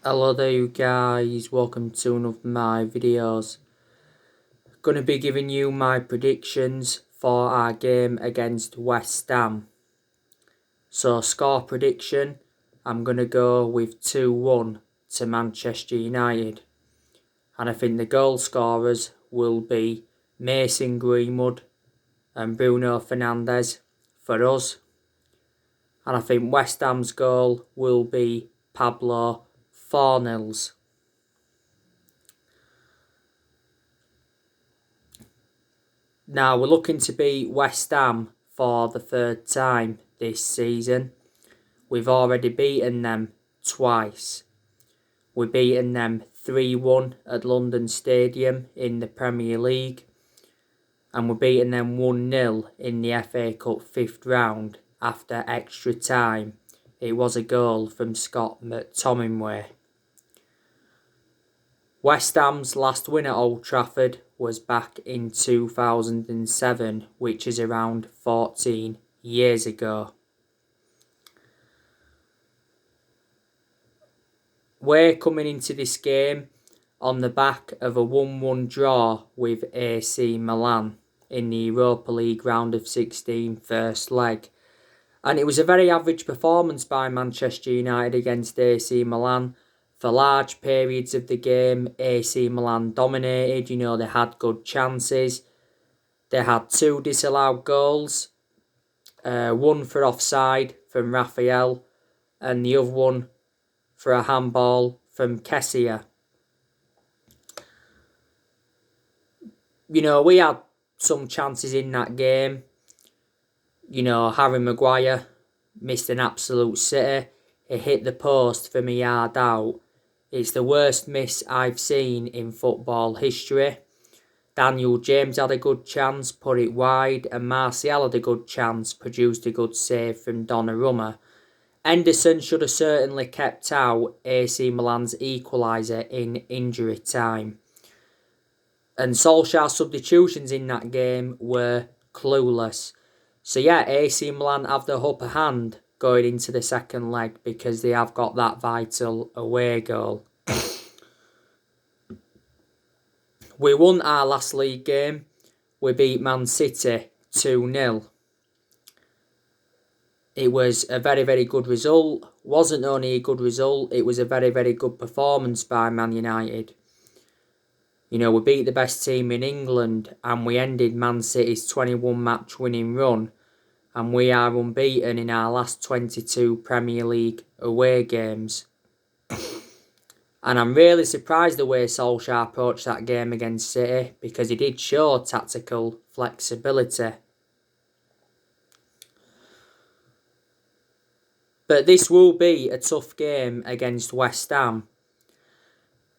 Hello there you guys, welcome to one of my videos. Gonna be giving you my predictions for our game against West Ham. So score prediction, I'm gonna go with 2-1 to Manchester United. And I think the goal scorers will be Mason Greenwood and Bruno Fernandes for us. And I think West Ham's goal will be Pablo Fornals. Now we're looking to beat West Ham for the third time this season. We've already beaten them twice. We've beaten them 3-1 at London Stadium in the Premier League. And we're beating them 1-0 in the FA Cup 5th round after extra time. It was a goal from Scott McTominay. West Ham's last win at Old Trafford was back in 2007, which is around 14 years ago. We're coming into this game on the back of a 1-1 draw with AC Milan in the Europa League round of 16 first leg. And it was a very average performance by Manchester United against AC Milan. For large periods of the game, AC Milan dominated. They had good chances. They had 2 disallowed goals. One for offside from Raphael and the other one for a handball from Kessie. We had some chances in that game. Harry Maguire missed an absolute sitter. He hit the post from a yard out. It's the worst miss I've seen in football history. Daniel James had a good chance, put it wide, and Martial had a good chance, produced a good save from Donnarumma. Henderson should have certainly kept out AC Milan's equaliser in injury time. And Solskjaer's substitutions in that game were clueless. So yeah, AC Milan have the upper hand going into the second leg because they have got that vital away goal. We won our last league game. We beat Man City 2-0. It was a very, very good result. Wasn't only a good result, it was a very, very good performance by Man United. We beat the best team in England and we ended Man City's 21 match winning run. And we are unbeaten in our last 22 Premier League away games. And I'm really surprised the way Solskjaer approached that game against City because he did show tactical flexibility. But this will be a tough game against West Ham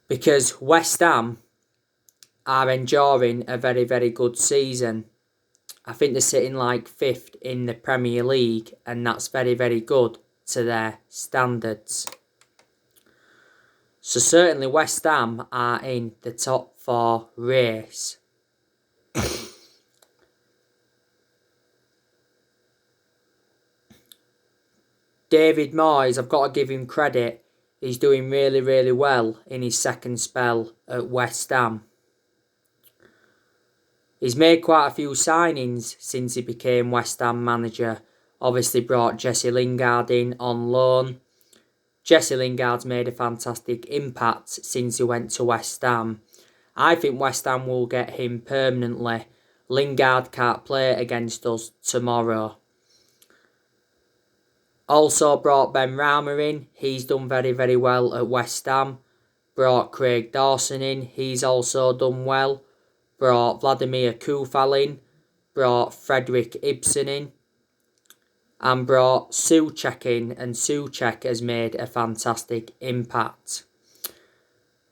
because West Ham are enduring a very, very good season. I think they're sitting like 5th in the Premier League and that's very, very good to their standards. So certainly West Ham are in the top 4 race. David Moyes, I've got to give him credit. He's doing really, really well in his second spell at West Ham. He's made quite a few signings since he became West Ham manager. Obviously brought Jesse Lingard in on loan. Jesse Lingard's made a fantastic impact since he went to West Ham. I think West Ham will get him permanently. Lingard can't play against us tomorrow. Also brought Benrahma in. He's done very, very well at West Ham. Brought Craig Dawson in. He's also done well. Brought Vladimir Coufal in. Brought Frederick Ibsen in. And brought Souček in. And Souček has made a fantastic impact.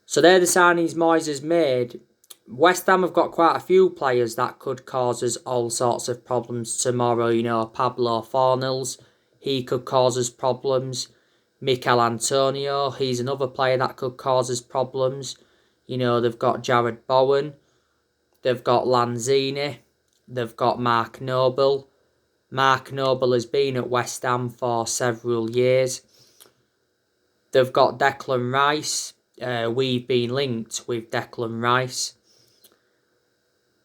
So they're the signings Moyes has made. West Ham have got quite a few players that could cause us all sorts of problems tomorrow. Pablo Fornals, he could cause us problems. Mikel Antonio, he's another player that could cause us problems. They've got Jared Bowen. They've got Lanzini. They've got Mark Noble. Mark Noble has been at West Ham for several years. They've got Declan Rice. We've been linked with Declan Rice.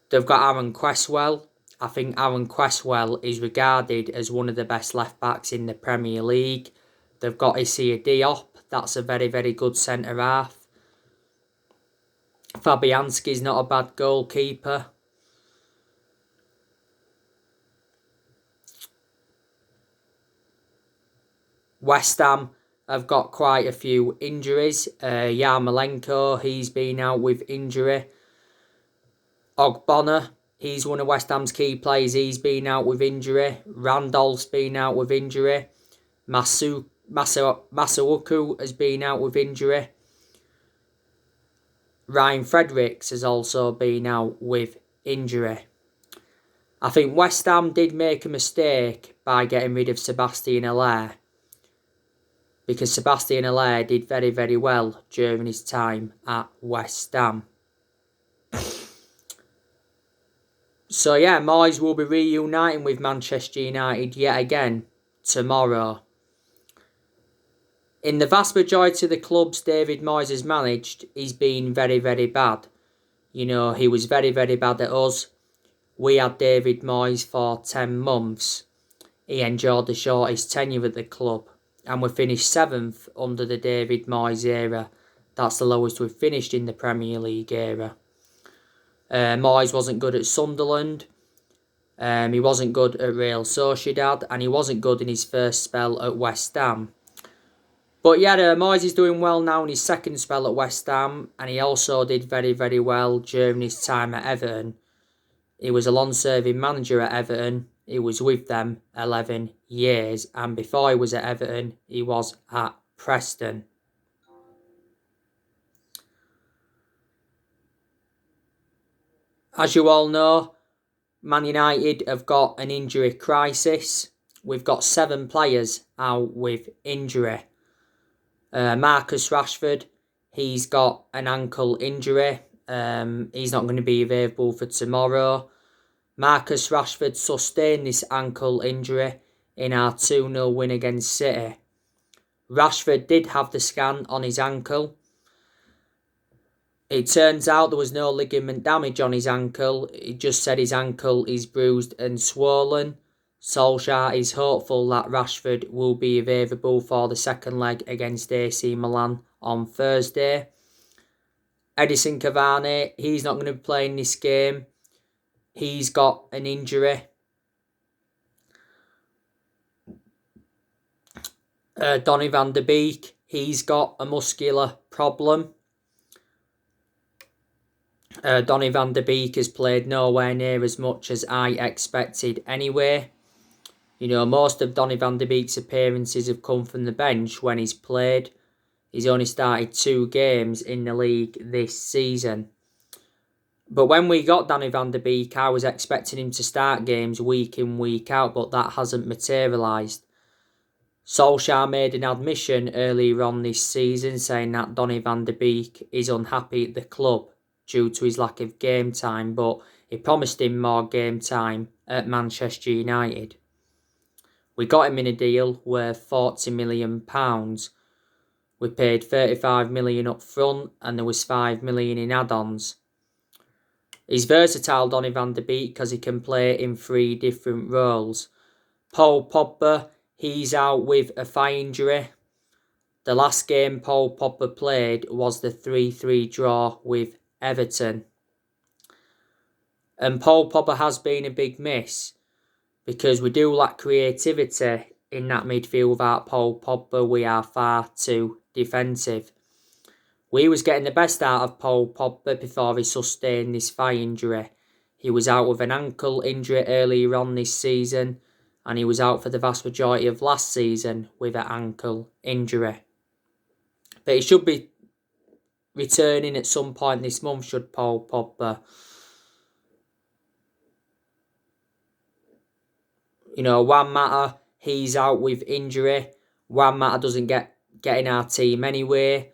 They've got Aaron Cresswell. I think Aaron Cresswell is regarded as one of the best left-backs in the Premier League. They've got Issa Diop. That's a very, very good centre-half. Fabianski's not a bad goalkeeper. West Ham have got quite a few injuries. Yarmolenko, he's been out with injury. Ogbonna, he's one of West Ham's key players. He's been out with injury. Randolph's been out with injury. Masuaku has been out with injury. Ryan Fredericks has also been out with injury. I think West Ham did make a mistake by getting rid of Sebastian Haller, because Sebastian Haller did very, very well during his time at West Ham. So yeah, Moyes will be reuniting with Manchester United yet again tomorrow. In the vast majority of the clubs David Moyes has managed, he's been very, very bad. You know, he was very, very bad at us. We had David Moyes for 10 months. He endured the shortest tenure at the club. And we finished 7th under the David Moyes era. That's the lowest we've finished in the Premier League era. Moyes wasn't good at Sunderland. He wasn't good at Real Sociedad. And he wasn't good in his first spell at West Ham. But yeah, Moyes is doing well now in his second spell at West Ham. And he also did very, very well during his time at Everton. He was a long-serving manager at Everton. He was with them 11 years. And before he was at Everton, he was at Preston. As you all know, Man United have got an injury crisis. We've got 7 players out with injury. Marcus Rashford, he's got an ankle injury. He's not going to be available for tomorrow. Marcus Rashford sustained this ankle injury in our 2-0 win against City. Rashford did have the scan on his ankle. It turns out there was no ligament damage on his ankle. It just said his ankle is bruised and swollen. Solskjaer is hopeful that Rashford will be available for the second leg against AC Milan on Thursday. Edison Cavani, he's not going to be playing this game. He's got an injury. Donny van de Beek, he's got a muscular problem. Donny van de Beek has played nowhere near as much as I expected anyway. You know, most of Donny van de Beek's appearances have come from the bench when he's played. He's only started 2 games in the league this season. But when we got Donny van de Beek, I was expecting him to start games week in, week out, but that hasn't materialised. Solskjaer made an admission earlier on this season saying that Donny van de Beek is unhappy at the club due to his lack of game time, but he promised him more game time at Manchester United. We got him in a deal worth £40 million. We paid £35 million up front and there was £5 million in add-ons. He's versatile, Donny van de Beek, because he can play in 3 different roles. Paul Pogba, he's out with a thigh injury. The last game Paul Pogba played was the 3-3 draw with Everton. And Paul Pogba has been a big miss, because we do lack creativity in that midfield. Without Paul Pogba, we are far too defensive. We was getting the best out of Paul Pogba before he sustained this thigh injury. He was out with an ankle injury earlier on this season, and he was out for the vast majority of last season with an ankle injury. But he should be returning at some point this month, should Paul Pogba. You know, Juan Mata, he's out with injury. Juan Mata doesn't get in our team anyway.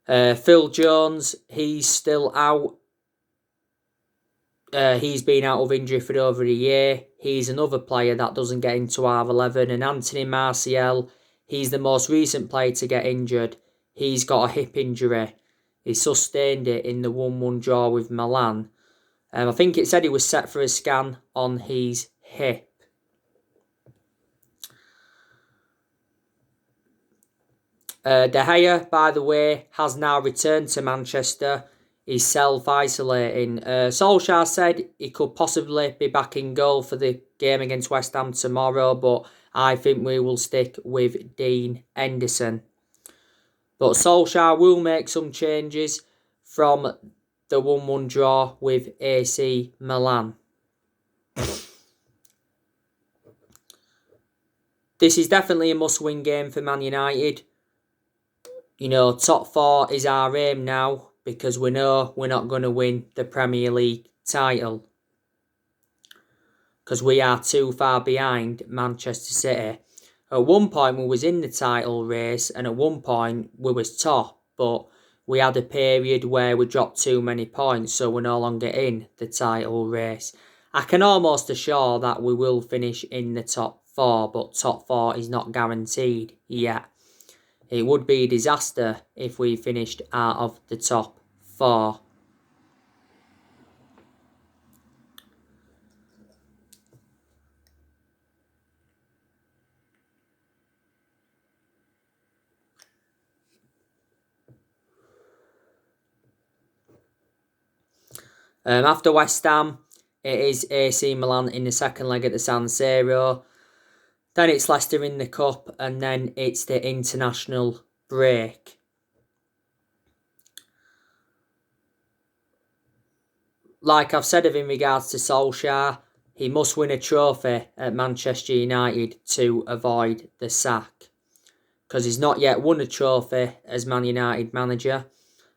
Phil Jones, he's still out. He's been out of injury for over a year. He's another player that doesn't get into our 11. And Anthony Martial, He's the most recent player to get injured. He's got a hip injury. He sustained it in the 1-1 draw with Milan. I think it said he was set for a scan on his hip. De Gea, by the way, has now returned to Manchester. He's self-isolating. Solskjaer said he could possibly be back in goal for the game against West Ham tomorrow, but I think we will stick with Dean Henderson. But Solskjaer will make some changes from the 1-1 draw with AC Milan. This is definitely a must-win game for Man United. You know, top 4 is our aim now because we know we're not going to win the Premier League title. Because we are too far behind Manchester City. At one point we was in the title race and at one point we was top. But we had a period where we dropped too many points, so we're no longer in the title race. I can almost assure that we will finish in the top 4, but top 4 is not guaranteed yet. It would be a disaster if we finished out of the top 4. After West Ham, it is AC Milan in the second leg at the San Siro. Then it's Leicester in the Cup, and then it's the international break. Like I've said in regards to Solskjaer, he must win a trophy at Manchester United to avoid the sack. Because he's not yet won a trophy as Man United manager.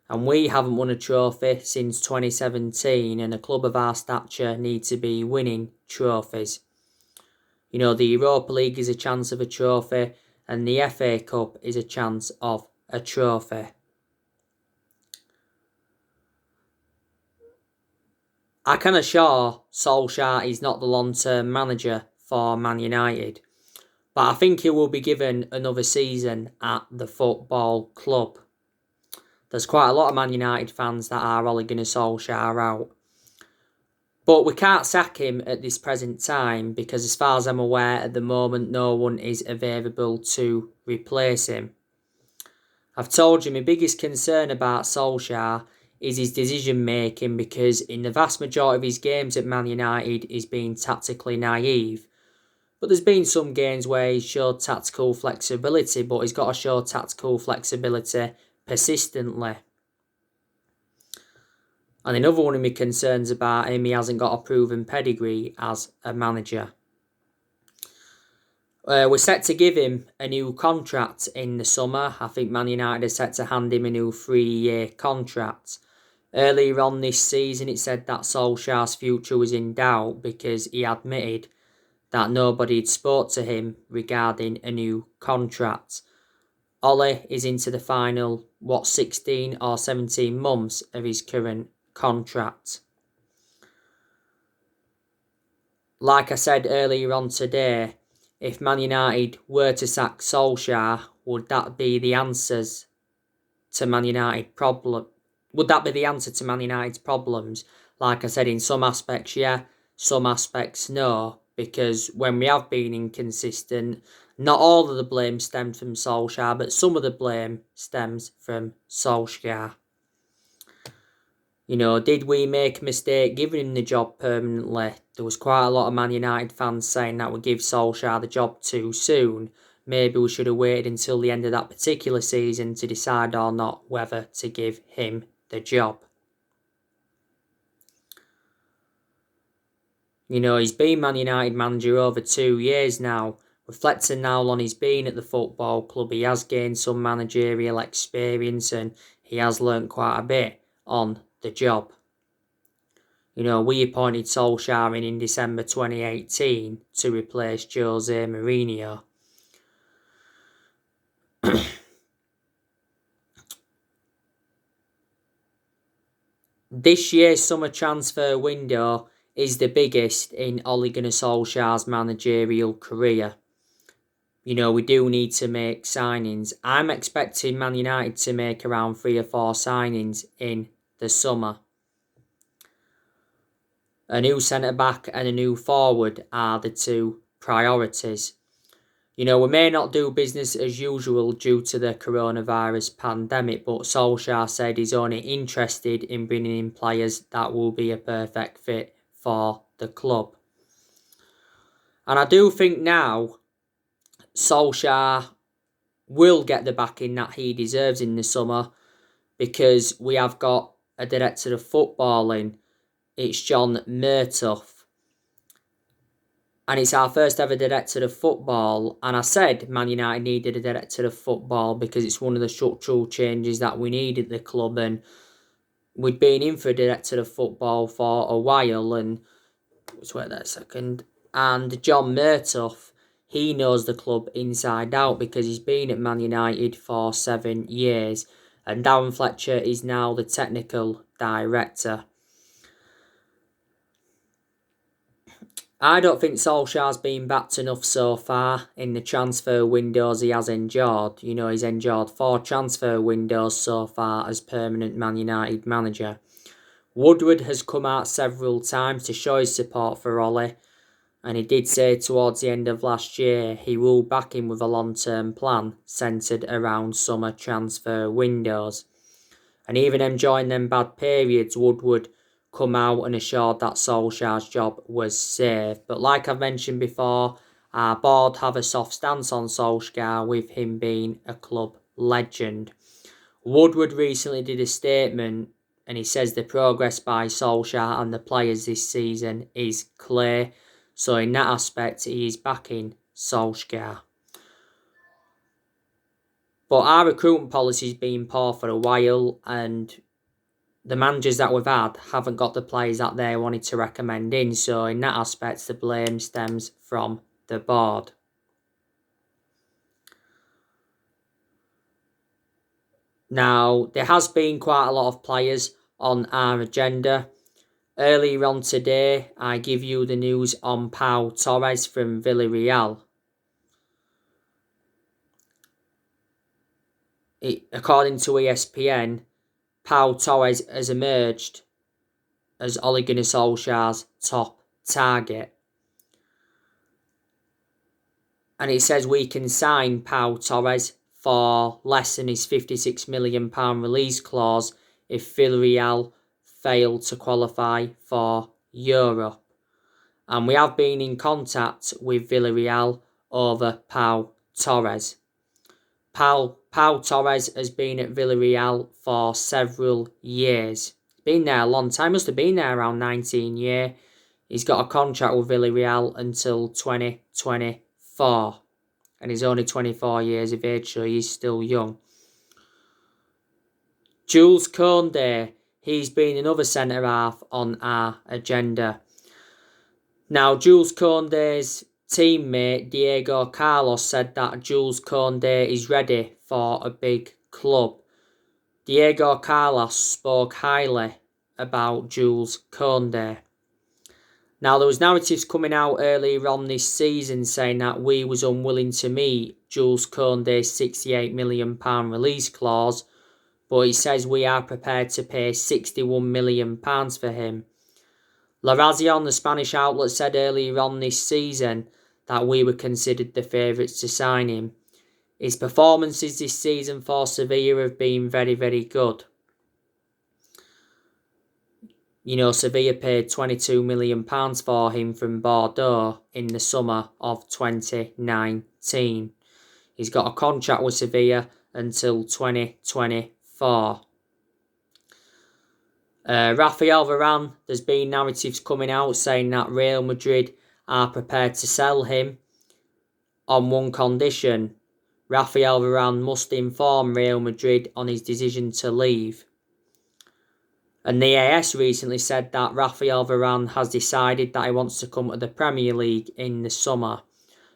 And we haven't won a trophy since 2017, and a club of our stature needs to be winning trophies. You know, the Europa League is a chance of a trophy, and the FA Cup is a chance of a trophy. I can assure Solskjaer is not the long-term manager for Man United, but I think he will be given another season at the football club. There's quite a lot of Man United fans that are Ole Gunnar Solskjaer out. But we can't sack him at this present time because as far as I'm aware at the moment no one is available to replace him. I've told you my biggest concern about Solskjaer is his decision making because in the vast majority of his games at Man United he's been tactically naive. But there's been some games where he's showed tactical flexibility, but he's got to show tactical flexibility persistently. And another one of my concerns about him, he hasn't got a proven pedigree as a manager. We're set to give him a new contract in the summer. I think Man United are set to hand him a new 3-year contract. Earlier on this season, it said that Solskjaer's future was in doubt because he admitted that nobody had spoke to him regarding a new contract. Ole is into the final, 16 or 17 months of his current contract. Like I said earlier on today, if Man United were to sack Solskjaer, would that be the answers to Man United problem? Would that be the answer to Man United's problems? Like I said, in some aspects, yeah, some aspects, no. Because when we have been inconsistent, not all of the blame stems from Solskjaer, but some of the blame stems from Solskjaer. You know, did we make a mistake giving him the job permanently? There was quite a lot of Man United fans saying that we give Solskjaer the job too soon. Maybe we should have waited until the end of that particular season to decide or not whether to give him the job. You know, he's been Man United manager over 2 years now. Reflecting now on his being at the football club, he has gained some managerial experience and he has learnt quite a bit on the job. You know, we appointed Solskjaer in December 2018 to replace Jose Mourinho. This year's summer transfer window is the biggest in Ole Gunnar Solskjaer's managerial career. we do need to make signings. I'm expecting Man United to make around 3 or 4 signings in the summer. A new centre-back and a new forward are the 2 priorities. We may not do business as usual due to the coronavirus pandemic, but Solskjaer said he's only interested in bringing in players that will be a perfect fit for the club. And I do think now Solskjaer will get the backing that he deserves in the summer, because we have got a director of footballing. It's John Murtough. And it's our first ever director of football. And I said Man United needed a director of football because it's one of the structural changes that we need at the club. And we'd been in for a director of football for a while. And let's wait there a second. And John Murtough, he knows the club inside out because he's been at Man United for 7 years. And Darren Fletcher is now the technical director. I don't think Solskjaer's been backed enough so far in the transfer windows he has endured. He's endured 4 transfer windows so far as permanent Man United manager. Woodward has come out several times to show his support for Ollie, and he did say towards the end of last year he will back him with a long-term plan centred around summer transfer windows. And even enjoying them bad periods, Woodward come out and assured that Solskjaer's job was safe. But like I've mentioned before, our board have a soft stance on Solskjaer, with him being a club legend. Woodward recently did a statement and he says the progress by Solskjaer and the players this season is clear. So in that aspect, he is backing Solskjaer. But our recruitment policy has been poor for a while, and the managers that we've had haven't got the players that they wanted to recommend in. So in that aspect, the blame stems from the board. Now, there has been quite a lot of players on our agenda. Earlier on today, I give you the news on Pau Torres from Villarreal. According to ESPN, Pau Torres has emerged as Ole Gunnar Solskjaer's top target. And it says we can sign Pau Torres for less than his £56 million release clause if Villarreal fail to qualify for Europe. And we have been in contact with Villarreal over Pau Torres. Pau Torres has been at Villarreal for several years. Been there a long time, must have been there around 19 years. He's got a contract with Villarreal until 2024. And he's only 24 years of age, so he's still young. Jules Koundé, he's been another centre-half on our agenda. Now, Jules Koundé's teammate Diego Carlos said that Jules Koundé is ready for a big club. Diego Carlos spoke highly about Jules Koundé. Now, there was narratives coming out earlier on this season saying that we was unwilling to meet Jules Koundé's £68 million release clause, but he says we are prepared to pay £61 million for him. La Razón, the Spanish outlet, said earlier on this season that we were considered the favourites to sign him. His performances this season for Sevilla have been very, very good. Sevilla paid £22 million for him from Bordeaux in the summer of 2019. He's got a contract with Sevilla until 2024. Rafael Varane, there's been narratives coming out saying that Real Madrid are prepared to sell him on one condition. Rafael Varane must inform Real Madrid on his decision to leave. And the AS recently said that Rafael Varane has decided that he wants to come to the Premier League in the summer.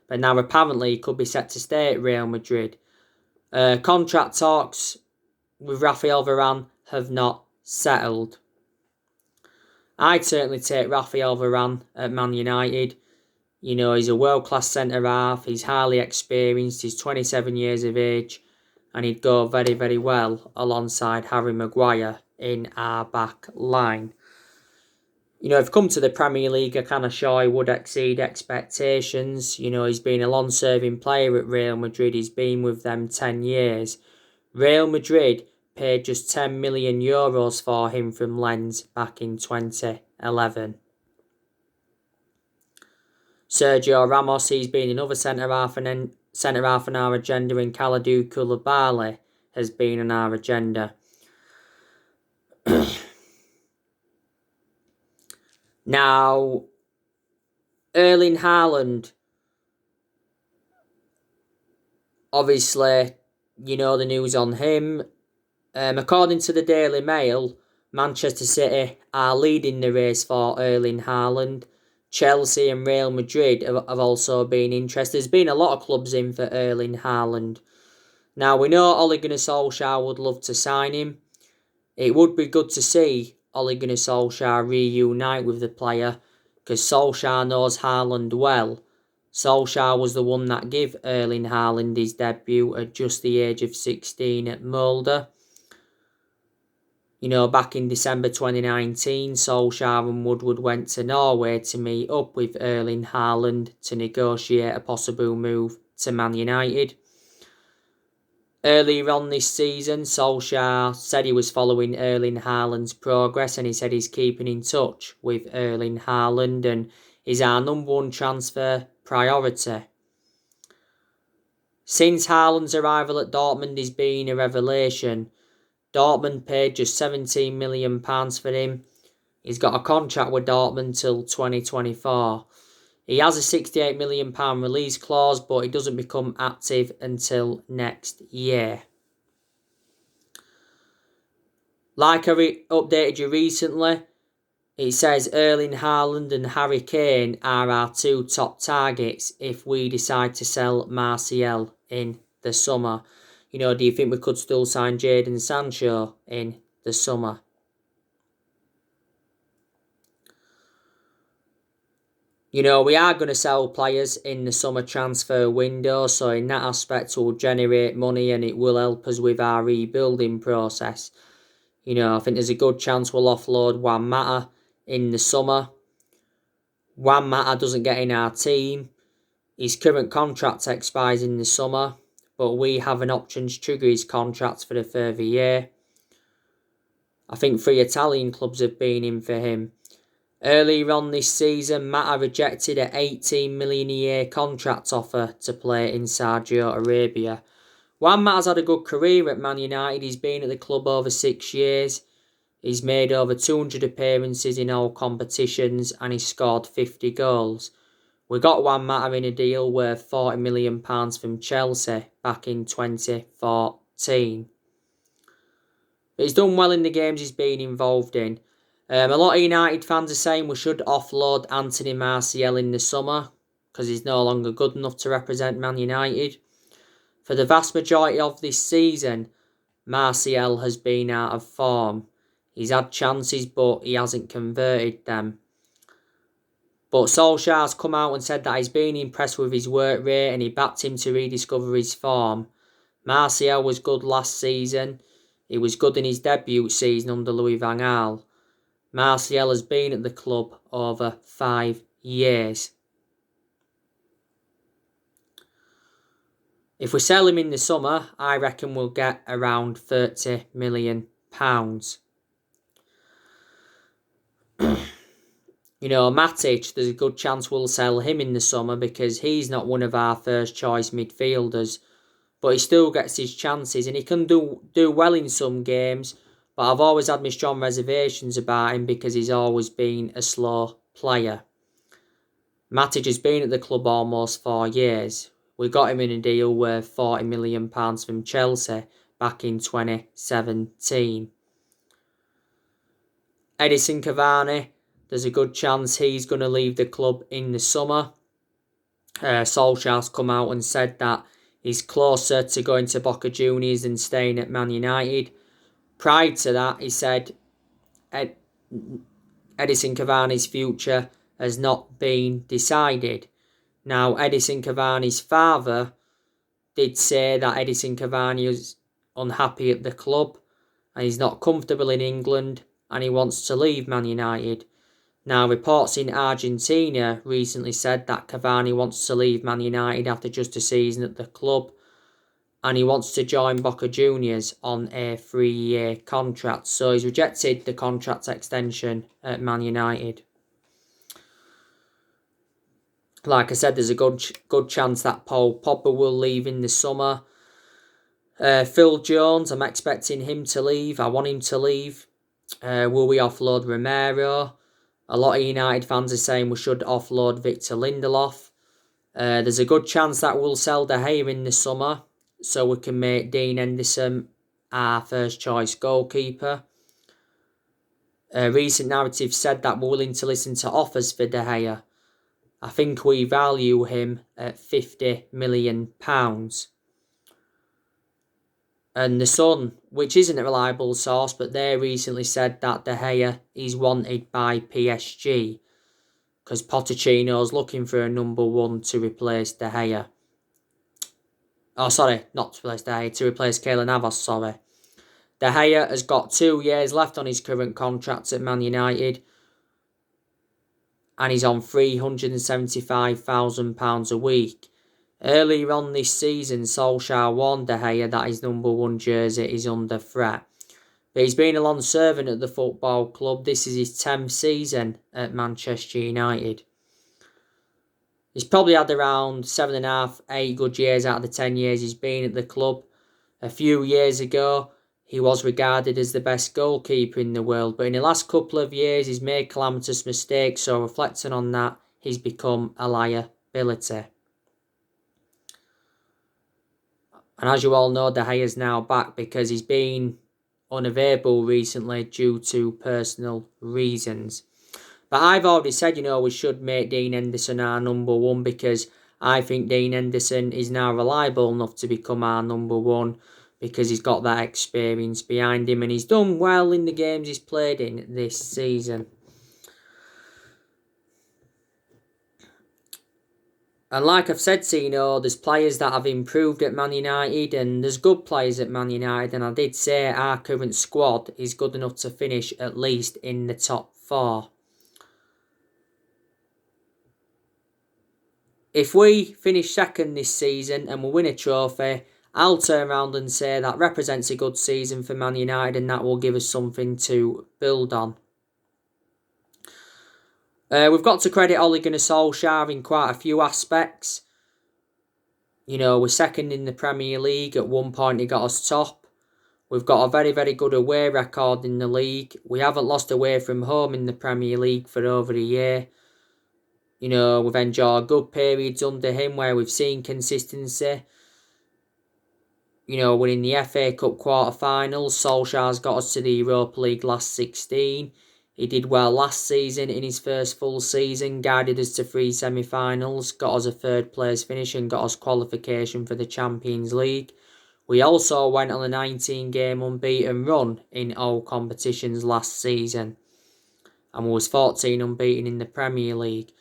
But now apparently he could be set to stay at Real Madrid. Contract talks with Rafael Varane have not settled. I'd certainly take Rafael Varane at Man United. You know, he's a world-class centre-half. He's highly experienced. He's 27 years of age. And he'd go very, very well alongside Harry Maguire in our back line. You know, if you come to the Premier League, I kind of sure he would exceed expectations. You know, he's been a long-serving player at Real Madrid. He's been with them 10 years. Real Madrid paid just €10 million for him from Lens back in 2011. Sergio Ramos, he's been another centre-half on our agenda, and Kalidou Koulibaly has been on our agenda. Now, Erling Haaland, obviously, you know the news on him. According to the Daily Mail, Manchester City are leading the race for Erling Haaland. Chelsea and Real Madrid have also been interested. There's been a lot of clubs in for Erling Haaland. Now, we know Ole Gunnar Solskjaer would love to sign him. It would be good to see Ole Gunnar Solskjaer reunite with the player, because Solskjaer knows Haaland well. Solskjaer was the one that gave Erling Haaland his debut at just the age of 16 at Molde. You know, back in December 2019, Solskjaer and Woodward went to Norway to meet up with Erling Haaland to negotiate a possible move to Man United. Earlier on this season, Solskjaer said he was following Erling Haaland's progress, and he said he's keeping in touch with Erling Haaland and is our number one transfer priority. Since Haaland's arrival at Dortmund, he's been a revelation. Dortmund paid just £17 million for him. He's got a contract with Dortmund till 2024. He has a £68 million release clause, but he doesn't become active until next year. Like I updated you recently, it says Erling Haaland and Harry Kane are our two top targets if we decide to sell Martial in the summer. You know, do you think we could still sign Jadon Sancho in the summer? You know, we are going to sell players in the summer transfer window, so in that aspect it will generate money and it will help us with our rebuilding process. You know, I think there's a good chance we'll offload Juan Mata in the summer. Juan Mata doesn't get in our team. His current contract expires in the summer, but we have an option to trigger his contract for a further year. I think 3 Italian clubs have been in for him. Earlier on this season, Mata rejected an $18 million a year contract offer to play in Saudi Arabia. Juan Mata's had a good career at Man United. He's been at the club over 6 years. He's made over 200 appearances in all competitions and he's scored 50 goals. We got Juan Mata in a deal worth £40 million from Chelsea back in 2014. But he's done well in the games he's been involved in. A lot of United fans are saying we should offload Anthony Martial in the summer because he's no longer good enough to represent Man United. For the vast majority of this season, Martial has been out of form. He's had chances, but he hasn't converted them. But Solskjaer's come out and said that he's been impressed with his work rate and he backed him to rediscover his form. Martial was good last season. He was good in his debut season under Louis van Gaal. Martial has been at the club over 5 years. If we sell him in the summer, I reckon we'll get around £30 million. You know, Matic, there's a good chance we'll sell him in the summer because he's not one of our first choice midfielders. But he still gets his chances and he can do well in some games. But I've always had my strong reservations about him because he's always been a slow player. Matic has been at the club almost 4 years. We got him in a deal worth £40 million from Chelsea back in 2017. Edinson Cavani, there's a good chance he's going to leave the club in the summer. Solskjaer's come out and said that he's closer to going to Boca Juniors than staying at Man United. Prior to that, he said Edinson Cavani's future has not been decided. Now, Edinson Cavani's father did say that Edinson Cavani is unhappy at the club and he's not comfortable in England and he wants to leave Man United. Now, reports in Argentina recently said that Cavani wants to leave Man United after just a season at the club and he wants to join Boca Juniors on a 3-year contract. So he's rejected the contract extension at Man United. Like I said, there's a good chance that Paul Pogba will leave in the summer. Phil Jones, I'm expecting him to leave. I want him to leave. Will we offload Romero? A lot of United fans are saying we should offload Victor Lindelof. There's a good chance that we'll sell De Gea in the summer, so we can make Dean Henderson our first choice goalkeeper. Recent narratives said that we're willing to listen to offers for De Gea. I think we value him at £50 million. And The Sun, which isn't a reliable source, but they recently said that De Gea is wanted by PSG because Pochettino's looking for a number one to replace De Gea. Oh, sorry, not to replace De Gea, to replace Keylor Navas, sorry. De Gea has got 2 years left on his current contract at Man United and he's on £375,000 a week. Earlier on this season, Solskjaer warned De Gea that his number one jersey is under threat. But he's been a long servant at the football club. This is his 10th season at Manchester United. He's probably had around 7.5, 8 good years out of the 10 years he's been at the club. A few years ago, he was regarded as the best goalkeeper in the world, but in the last couple of years, he's made calamitous mistakes, so reflecting on that, he's become a liability. And as you all know, De Gea is now back because he's been unavailable recently due to personal reasons. But I've already said, we should make Dean Henderson our number one because I think Dean Henderson is now reliable enough to become our number one because he's got that experience behind him and he's done well in the games he's played in this season. And like I've said, there's players that have improved at Man United and there's good players at Man United, and I did say our current squad is good enough to finish at least in the top 4. If we finish second this season and we win a trophy, I'll turn around and say that represents a good season for Man United and that will give us something to build on. We've got to credit Ole Gunnar Solskjaer in quite a few aspects. We're second in the Premier League. At one point he got us top. We've got a very, very good away record in the league. We haven't lost away from home in the Premier League for over a year. We've enjoyed good periods under him where we've seen consistency. Winning the FA Cup quarter-finals. Solskjaer's got us to the Europa League last 16. He did well last season in his first full season, guided us to 3 semi-finals, got us a 3rd place finish and got us qualification for the Champions League. We also went on a 19-game unbeaten run in all competitions last season and was 14 unbeaten in the Premier League.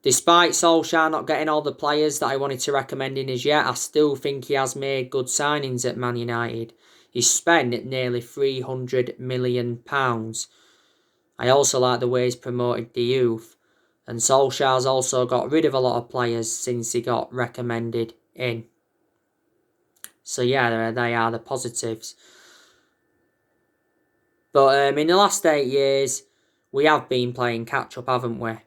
Despite Solskjaer not getting all the players that I wanted to recommend in as yet, I still think he has made good signings at Man United. He's spent nearly £300 million. I also like the way he's promoted the youth. And Solskjaer's also got rid of a lot of players since he got recommended in. So yeah, they are the positives. But in the last 8 years, we have been playing catch-up, haven't we?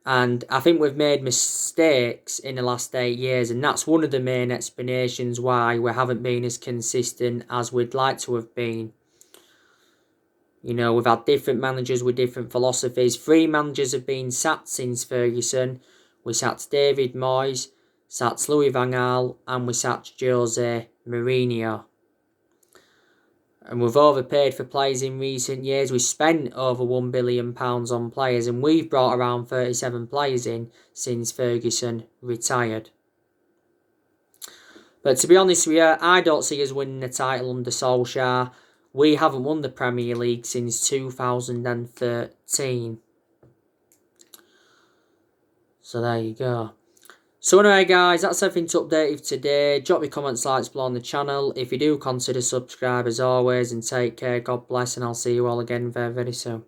And I think we've made mistakes in the last 8 years, and that's one of the main explanations why we haven't been as consistent as we'd like to have been. We've had different managers with different philosophies. 3 managers have been sacked since Ferguson. We sacked David Moyes, sacked Louis van Gaal, and we sacked Jose Mourinho. And we've overpaid for players in recent years. We've spent over £1 billion on players, and we've brought around 37 players in since Ferguson retired. But to be honest with you, I don't see us winning the title under Solskjaer. We haven't won the Premier League since 2013. So there you go. So anyway guys, that's everything to update you today. Drop your comments, likes below on the channel. If you do, consider subscribe as always, and take care. God bless, and I'll see you all again very, very soon.